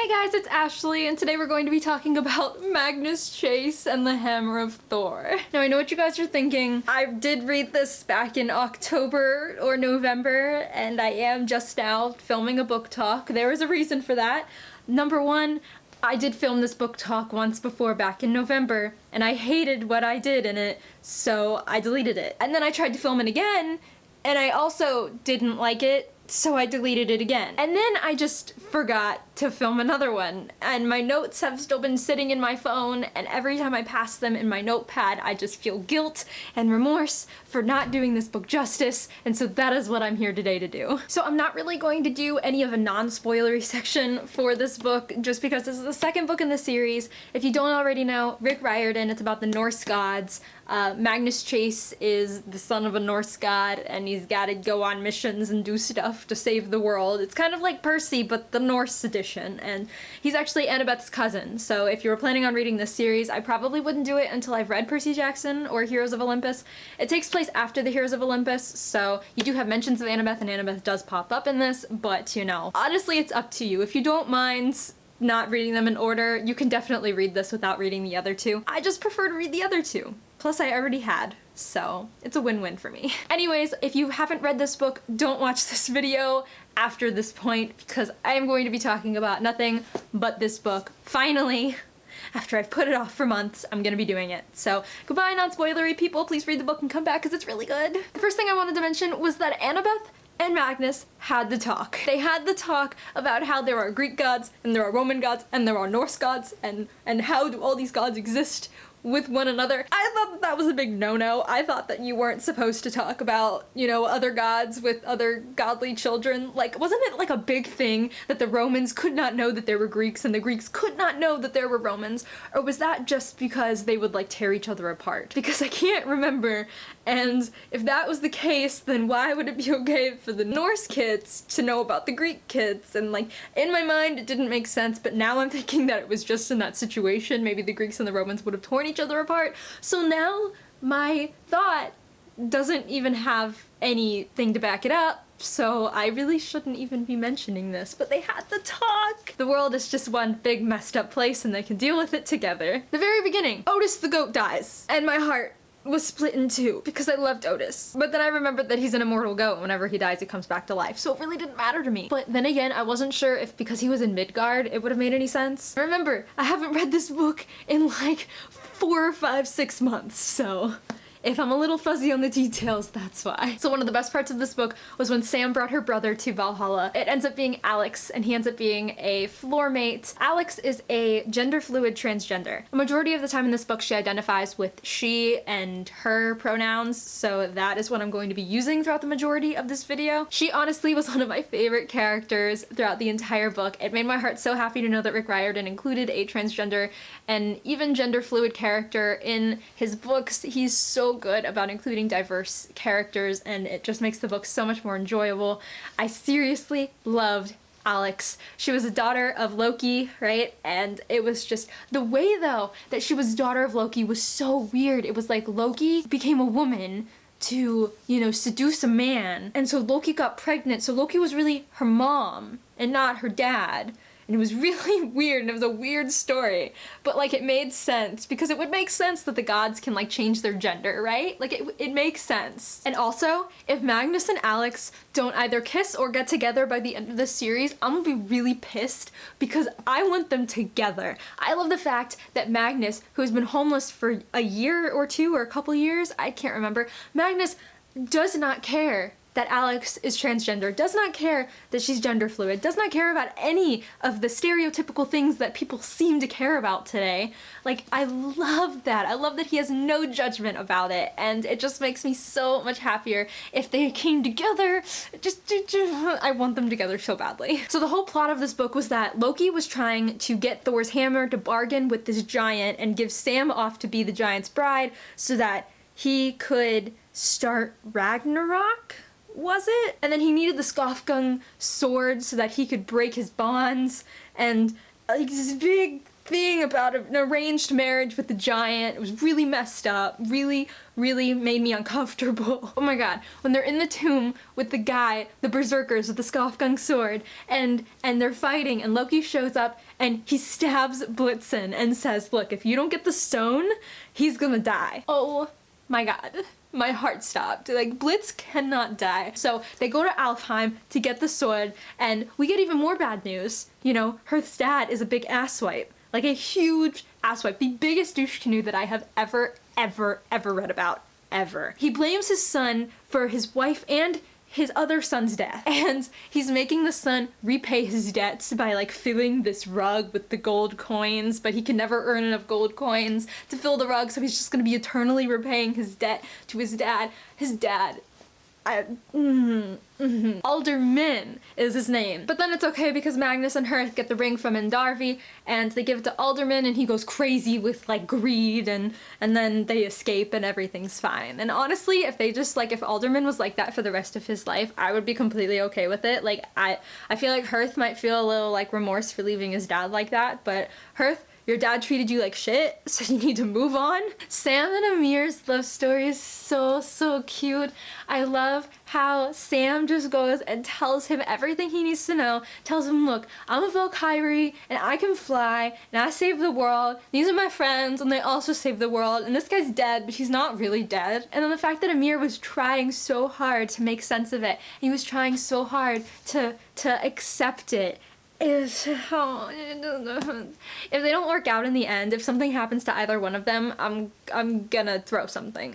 Hey guys, it's Ashley, and today we're going to be talking about Magnus Chase and the Hammer of Thor. Now, I know what you guys are thinking. I did read this back in October or November, and I am just now filming a book talk. There is a reason for that. Number one, I did film this book talk once before back in November, and I hated what I did in it, so I deleted it. And then I tried to film it again, and I also didn't like it, so I deleted it again. And then I just forgot to film another one, and my notes have still been sitting in my phone, and every time I pass them in my notepad, I just feel guilt and remorse for not doing this book justice, and so that is what I'm here today to do. So I'm not really going to do any of a non-spoilery section for this book, just because this is the second book in the series. If you don't already know, Riordan, it's about the Norse gods. Magnus Chase is the son of a Norse god, and he's gotta go on missions and do stuff to save the world. It's kind of like Percy, but the Norse edition, and he's actually Annabeth's cousin. So if you were planning on reading this series, I probably wouldn't do it until I've read Percy Jackson or Heroes of Olympus. It takes place after the Heroes of Olympus, so you do have mentions of Annabeth, and Annabeth does pop up in this, but you know, honestly, it's up to you. If you don't mind not reading them in order, you can definitely read this without reading the other two. I just prefer to read the other two. Plus, I already had, so it's a win-win for me. Anyways, if you haven't read this book, don't watch this video after this point, because I am going to be talking about nothing but this book. Finally, after I've put it off for months, I'm gonna be doing it. So, goodbye, non-spoilery people. Please read the book and come back, because it's really good. The first thing I wanted to mention was that Annabeth and Magnus had the talk. They had the talk about how there are Greek gods, and there are Roman gods, and there are Norse gods, and how do all these gods exist with one another. I thought that that was a big no-no. I thought that you weren't supposed to talk about, you know, other gods with other godly children. Like, wasn't it like a big thing that the Romans could not know that there were Greeks and the Greeks could not know that there were Romans? Or was that just because they would like tear each other apart? Because I can't remember, and if that was the case, then why would it be okay for the Norse kids to know about the Greek kids? And like, in my mind, it didn't make sense, but now I'm thinking that it was just in that situation. Maybe the Greeks and the Romans would have torn each other apart. So now my thought doesn't even have anything to back it up, so I really shouldn't even be mentioning this, but they had the talk! The world is just one big messed up place and they can deal with it together. The very beginning, Otis the goat dies, and my heart was split in two because I loved Otis. But then I remembered that he's an immortal goat. Whenever he dies, he comes back to life. So it really didn't matter to me. But then again, I wasn't sure if because he was in Midgard, it would have made any sense. Remember, I haven't read this book in like 4 or 5, 6 months, so if I'm a little fuzzy on the details, that's why. So one of the best parts of this book was when Sam brought her brother to Valhalla. It ends up being Alex, and he ends up being a floor mate. Alex is a gender-fluid transgender. A majority of the time in this book, she identifies with she and her pronouns, so that is what I'm going to be using throughout the majority of this video. She honestly was one of my favorite characters throughout the entire book. It made my heart so happy to know that Riordan included a transgender and even gender-fluid character in his books. He's so good about including diverse characters, and it just makes the book so much more enjoyable. I seriously loved Alex. She was a daughter of Loki, right? And it was just the way though that she was daughter of Loki was so weird. It was like Loki became a woman to, you know, seduce a man, and so Loki got pregnant, so Loki was really her mom and not her dad. And it was really weird, and it was a weird story. But, like, it made sense, because it would make sense that the gods can, like, change their gender, right? Like, it makes sense. And also, if Magnus and Alex don't either kiss or get together by the end of this series, I'm gonna be really pissed, because I want them together. I love the fact that Magnus, who has been homeless for a year or two, or a couple years, I can't remember, Magnus does not care that Alex is transgender, does not care that she's gender fluid, does not care about any of the stereotypical things that people seem to care about today. Like, I love that. I love that he has no judgment about it, and it just makes me so much happier if they came together. I want them together so badly. So the whole plot of this book was that Loki was trying to get Thor's hammer to bargain with this giant and give Sam off to be the giant's bride so that he could start Ragnarok? Was it? And then he needed the Skofgung sword so that he could break his bonds, and like this big thing about an arranged marriage with the giant. It was really messed up, really made me uncomfortable. Oh my god, when they're in the tomb with the guy, the berserkers with the Skofgung sword, and they're fighting, and Loki shows up and he stabs Blitzen and says, look, if you don't get the stone, he's gonna die. Oh my god. My heart stopped. Like, Blitz cannot die. So they go to Alfheim to get the sword, and we get even more bad news. You know, Hearth's dad is a big asswipe. Like a huge asswipe. The biggest douche canoe that I have ever read about. Ever. He blames his son for his wife and his other son's death. And he's making the son repay his debts by like filling this rug with the gold coins, but he can never earn enough gold coins to fill the rug, so he's just gonna be eternally repaying his debt to his dad. His dad. Alderman is his name. But then it's okay because Magnus and Hearth get the ring from Endarvi and they give it to Alderman and he goes crazy with like greed and then they escape and everything's fine. And honestly, if they just like, if Alderman was like that for the rest of his life, I would be completely okay with it. Like I feel like Hearth might feel a little like remorse for leaving his dad like that, but Hearth, your dad treated you like shit, so you need to move on. Sam and Amir's love story is so cute. I love how Sam just goes and tells him everything he needs to know. Tells him, look, I'm a Valkyrie, and I can fly, and I saved the world. These are my friends, and they also saved the world. And this guy's dead, but he's not really dead. And then the fact that Amir was trying so hard to make sense of it. He was trying so hard to accept it. If they don't work out in the end, if something happens to either one of them, I'm gonna throw something.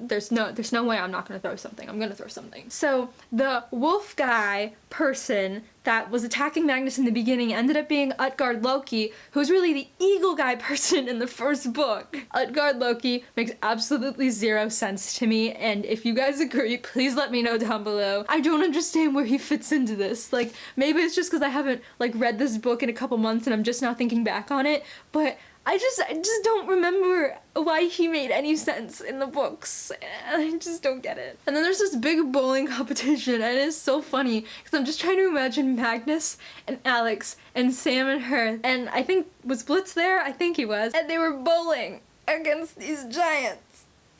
There's no way I'm not gonna throw something. I'm gonna throw something. So the wolf guy person that was attacking Magnus in the beginning ended up being Utgard Loki, who's really the eagle guy person in the first book. Utgard Loki makes absolutely zero sense to me, and if you guys agree, please let me know down below. I don't understand where he fits into this. Like, maybe it's just because I haven't like read this book in a couple months and I'm just now thinking back on it, but I just don't remember why he made any sense in the books. I just don't get it. And then there's this big bowling competition, and it's so funny because I'm just trying to imagine Magnus and Alex and Sam and her, and I think, was Blitz there? I think he was. And they were bowling against these giants.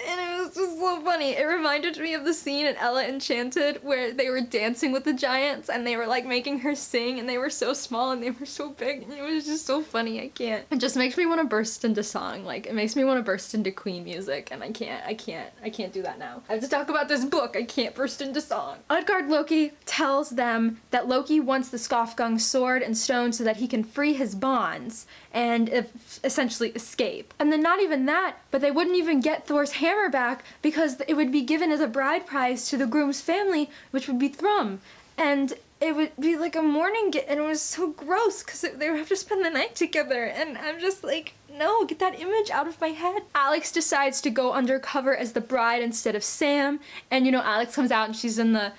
And it was just so funny. It reminded me of the scene in Ella Enchanted where they were dancing with the giants and they were like making her sing, and they were so small and they were so big, and it was just so funny. I can't. It just makes me want to burst into song. Like, it makes me want to burst into Queen music, and I can't do that now. I have to talk about this book. I can't burst into song. Utgard Loki tells them that Loki wants the Skofgung sword and stone so that he can free his bonds and essentially escape. And then not even that, but they wouldn't even get Thor's hammer back because it would be given as a bride prize to the groom's family, which would be Thrum. And it would be like a mourning gift, and it was so gross because they would have to spend the night together, and I'm just like, no, get that image out of my head. Alex decides to go undercover as the bride instead of Sam, and you know, Alex comes out and she's in the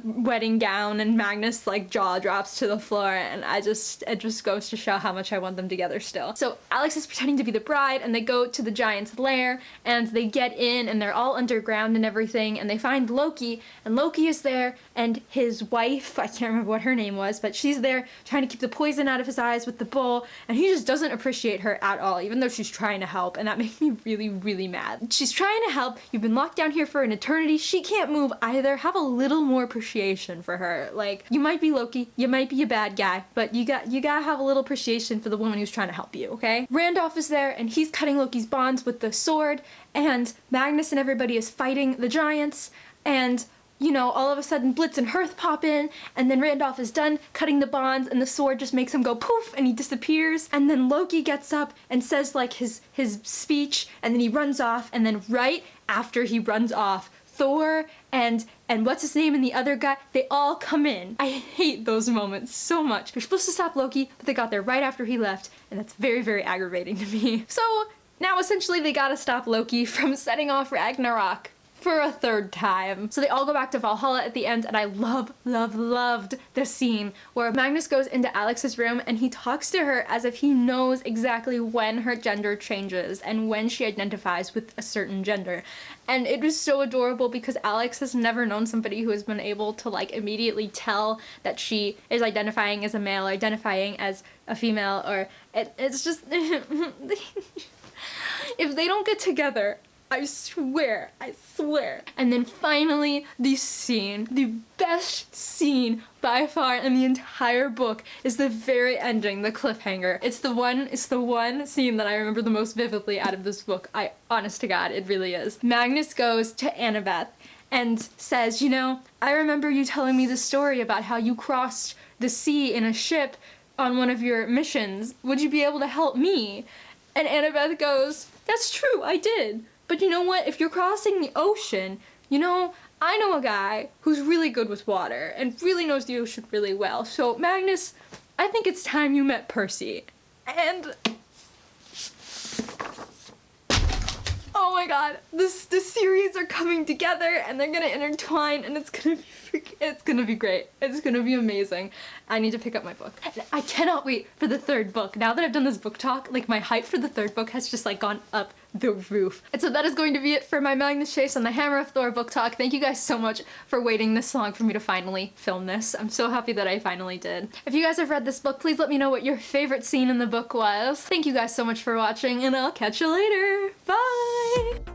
wedding gown, and Magnus like jaw drops to the floor, and it just goes to show how much I want them together still. So Alex is pretending to be the bride, and they go to the giant's lair, and they get in, and they're all underground and everything, and they find Loki, and Loki is there, and his wife, I can't remember what her name was, but she's there trying to keep the poison out of his eyes with the bowl, and he just doesn't appreciate her at all, even though she's trying to help, and that makes me really mad. She's trying to help, you've been locked down here for an eternity, she can't move either. Have a little more appreciation for her. Like, you might be Loki, you might be a bad guy, but you gotta have a little appreciation for the woman who's trying to help you, okay? Randolph is there, and he's cutting Loki's bonds with the sword, and Magnus and everybody is fighting the giants, and you know, all of a sudden Blitz and Hearth pop in, and then Randolph is done cutting the bonds, and the sword just makes him go poof, and he disappears. And then Loki gets up and says like his speech, and then he runs off, and then right after he runs off, Thor and what's his name and the other guy, they all come in. I hate those moments so much. They're supposed to stop Loki, but they got there right after he left, and that's very aggravating to me. So now essentially they gotta stop Loki from setting off Ragnarok. for a third time. So they all go back to Valhalla at the end, and I loved the scene where Magnus goes into Alex's room and he talks to her as if he knows exactly when her gender changes and when she identifies with a certain gender. And it was so adorable because Alex has never known somebody who has been able to like immediately tell that she is identifying as a male, identifying as a female, or it's just if they don't get together, I swear. And then finally, the scene, the best scene by far in the entire book is the very ending, the cliffhanger. It's the one scene that I remember the most vividly out of this book. Honest to God, it really is. Magnus goes to Annabeth and says, you know, I remember you telling me the story about how you crossed the sea in a ship on one of your missions. Would you be able to help me? And Annabeth goes, that's true, I did. But you know what? If you're crossing the ocean, you know, I know a guy who's really good with water and really knows the ocean really well. So, Magnus, I think it's time you met Percy. And oh my god, the series are coming together and they're gonna intertwine and it's gonna be great. It's gonna be amazing. I need to pick up my book. I cannot wait for the third book. Now that I've done this book talk, like my hype for the third book has just like gone up the roof. And so that is going to be it for my Magnus Chase and the Hammer of Thor book talk. Thank you guys so much for waiting this long for me to finally film this. I'm so happy that I finally did. If you guys have read this book, please let me know what your favorite scene in the book was. Thank you guys so much for watching and I'll catch you later. Bye!